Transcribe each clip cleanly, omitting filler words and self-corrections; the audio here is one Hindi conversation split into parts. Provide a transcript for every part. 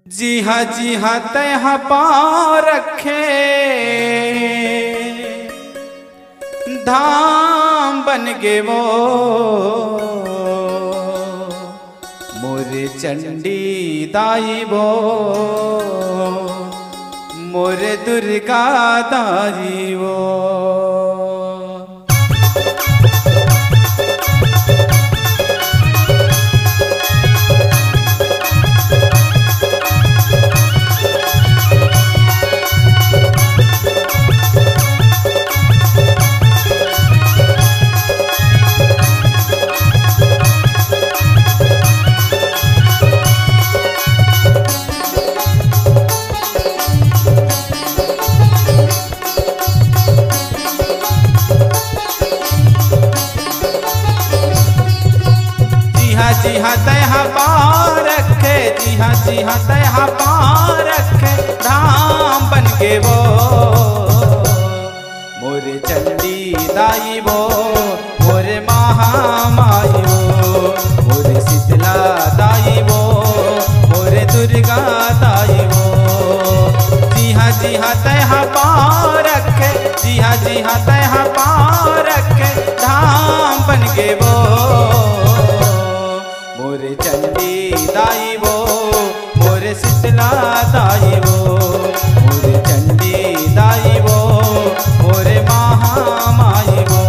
जी हाँ तह पाँव रखे धाम बन गे वो मोरे चंडी दाई वो मोरे दुर्गा दाई वो। जी हाँ तह पाँव रखे जी हाँ तह पाँव रखे धाम बन गे वो मोरे चंडी दाई वो मोरे महामाई वो मोरे शीतला दाई वो मोरे दुर्गा दाई वो। जी हाँ तह पाँव रखे जी हाँ तह पाँव रखे धाम बन गे वो मोरे चंडी दाई वो मोरे शीतला दाई वो मोरे चंडी दाई वो मोरे महामाई वो।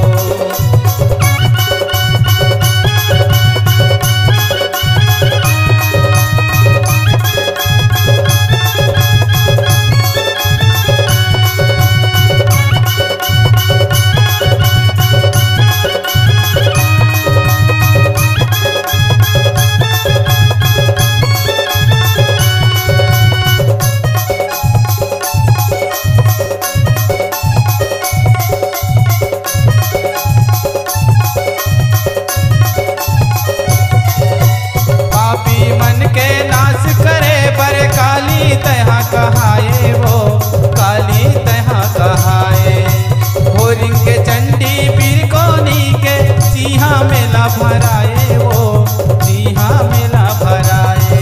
कहाए वो काली तहा कहाए होरिंग के चंडी पीर कोनी के सिंहा मेला भराए वो सिंहा मेला भराए।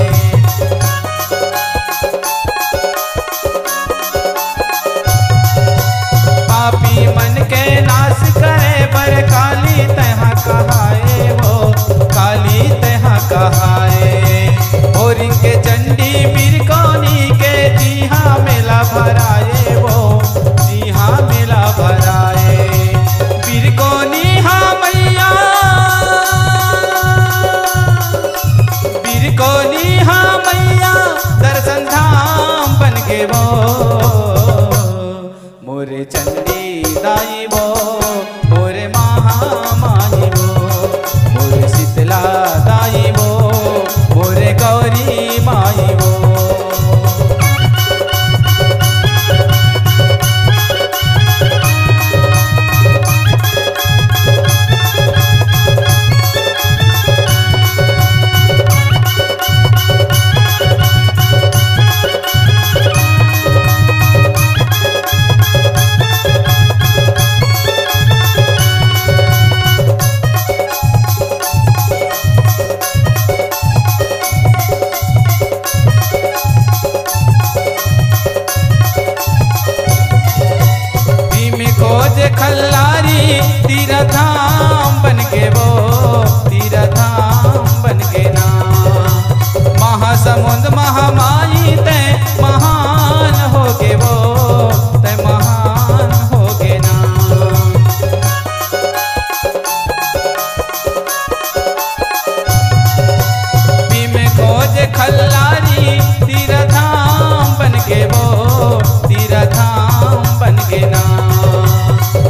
पापी मन के नाश करे पर काली तहा कहाए वो काली तहा कहाए होरिंग के चंडी पीर कोनी के जी हाँ मेला भराए वो जी हाँ मेला भराए पीर कोनी हाँ मैया पीर कोनी हाँ मैया दर्शन धाम बन गे वो मोरे चंडी दाई वो मोरे महामाई वो मोरे शीतला दाई वो मोरे गौरी माई वो। खल्लारी तीरधाम बन गे वो तीरधाम बन गे ना महासमुंद महामाई तय महान हो गे वो तय महान हो गे ना। भीम खोज खल्लारी तीरधाम बन गे वो तीरधाम बन गे ना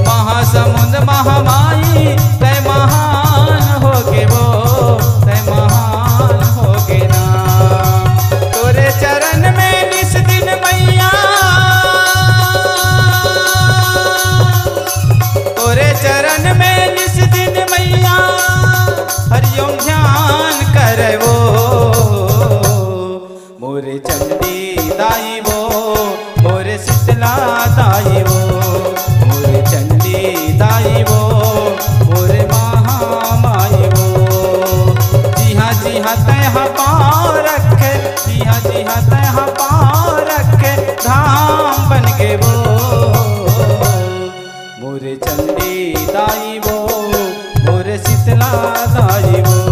महासमुंद महामाई तय महान हो गे वो तय महान हो गे ना। तोरे चरण में निस दिन मैया तोरे चरण में निस दिन मैया हरिओम ध्यान करे वो मोरे चंडी दाई वो मोरे शीतला दाई वो मोरे चंडी दाई वो मोरे महामाई वो। जी हाँ तह पाँव रखे जी हाँ तहाँ पाँव रखे धाम बन के वो मोरे चंडी दाई वो मोरे शीतला दाई वो।